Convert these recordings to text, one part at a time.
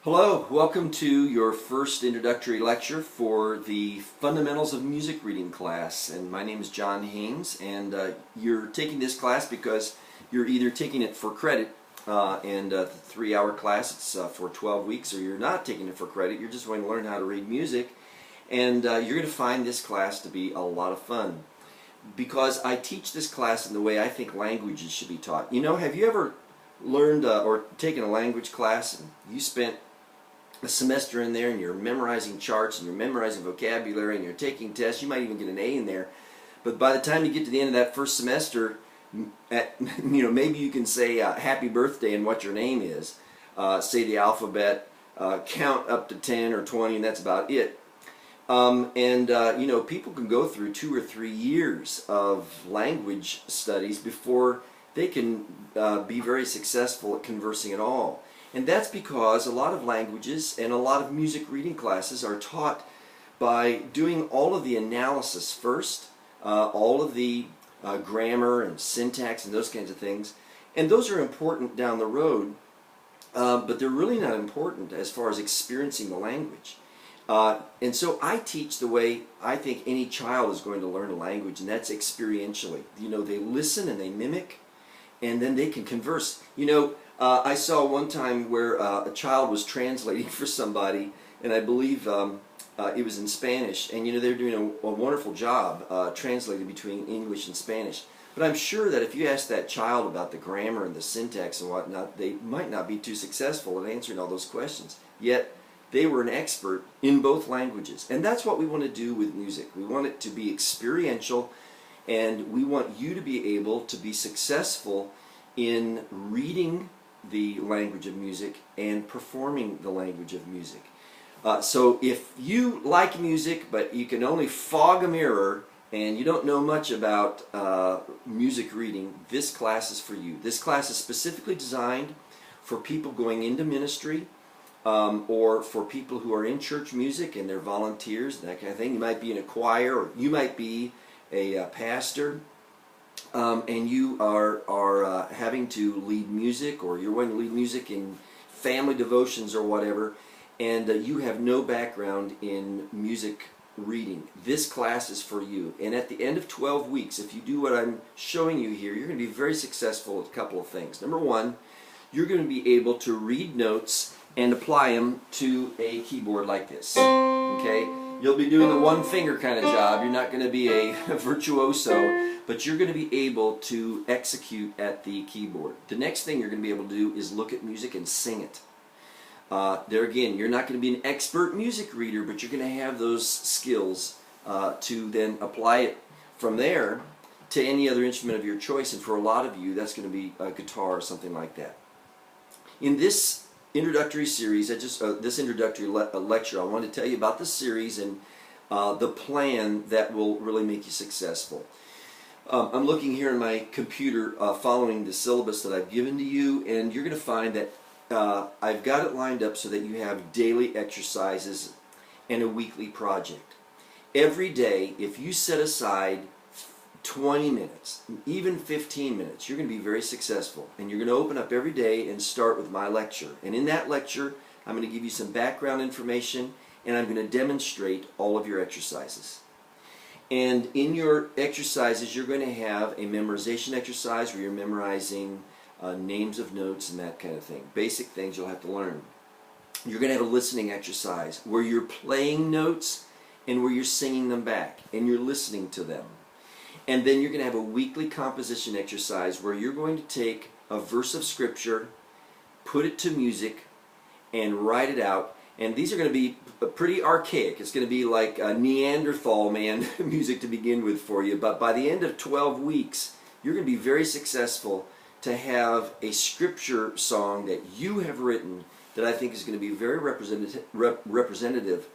Hello, welcome to your first introductory lecture for the Fundamentals of Music Reading class. And my name is John Haynes, and you're taking this class because you're either taking it for credit, and the 3-hour class, it's for 12 weeks, or you're not taking it for credit, you're just going to learn how to read music, and you're going to find this class to be a lot of fun. Because I teach this class in the way I think languages should be taught. You know, have you ever learned or taken a language class and you spent a semester in there and you're memorizing charts and you're memorizing vocabulary and you're taking tests? You might even get an A in there, but by the time you get to the end of that first semester, maybe you can say happy birthday and what your name is, say the alphabet, count up to 10 or 20, and that's about it. People can go through 2 or 3 years of language studies before they can be very successful at conversing at all. And that's because a lot of languages and a lot of music reading classes are taught by doing all of the analysis first, all of the grammar and syntax and those kinds of things. And those are important down the road, but they're really not important as far as experiencing the language. And so I teach the way I think any child is going to learn a language, and that's experientially. You know, they listen and they mimic, and then they can converse. I saw one time where a child was translating for somebody, and I believe it was in Spanish, and they're doing a wonderful job translating between English and Spanish. But I'm sure that if you ask that child about the grammar and the syntax and whatnot, they might not be too successful at answering all those questions. Yet they were an expert in both languages. And that's what we want to do with music. We want it to be experiential, and we want you to be able to be successful in reading the language of music and performing the language of music. So if you like music but you can only fog a mirror and you don't know much about music reading, this class is for you. This class is specifically designed for people going into ministry, or for people who are in church music and they're volunteers and that kind of thing. You might be in a choir, or you might be a pastor, and you are having to lead music, or you're wanting to lead music in family devotions or whatever, and you have no background in music reading. This class is for you. And at the end of 12 weeks, if you do what I'm showing you here, you're going to be very successful at a couple of things. Number one, you're going to be able to read notes and apply them to a keyboard like this. Okay? You'll be doing the one finger kind of job. You're not going to be a virtuoso, but you're going to be able to execute at the keyboard. The next thing you're going to be able to do is look at music and sing it. There again, you're not going to be an expert music reader, but you're going to have those skills to then apply it from there to any other instrument of your choice. And for a lot of you, that's going to be a guitar or something like that. In this introductory series, this introductory lecture, I want to tell you about the series and the plan that will really make you successful. I'm looking here in my computer following the syllabus that I've given to you, and you're going to find that I've got it lined up so that you have daily exercises and a weekly project. Every day, if you set aside 20 minutes, even 15 minutes, you're going to be very successful. And you're going to open up every day and start with my lecture. And in that lecture, I'm going to give you some background information, and I'm going to demonstrate all of your exercises. And in your exercises, you're going to have a memorization exercise where you're memorizing names of notes and that kind of thing. Basic things you'll have to learn. You're going to have a listening exercise where you're playing notes and where you're singing them back and you're listening to them. And then you're going to have a weekly composition exercise where you're going to take a verse of scripture, put it to music, and write it out. And these are going to be pretty archaic. It's going to be like a Neanderthal man music to begin with for you. But by the end of 12 weeks, you're going to be very successful to have a scripture song that you have written that I think is going to be very representative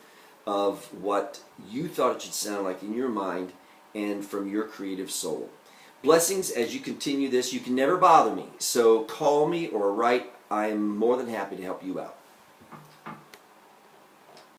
of what you thought it should sound like in your mind and from your creative soul. Blessings as you continue this. You can never bother me, so call me or write. I am more than happy to help you out.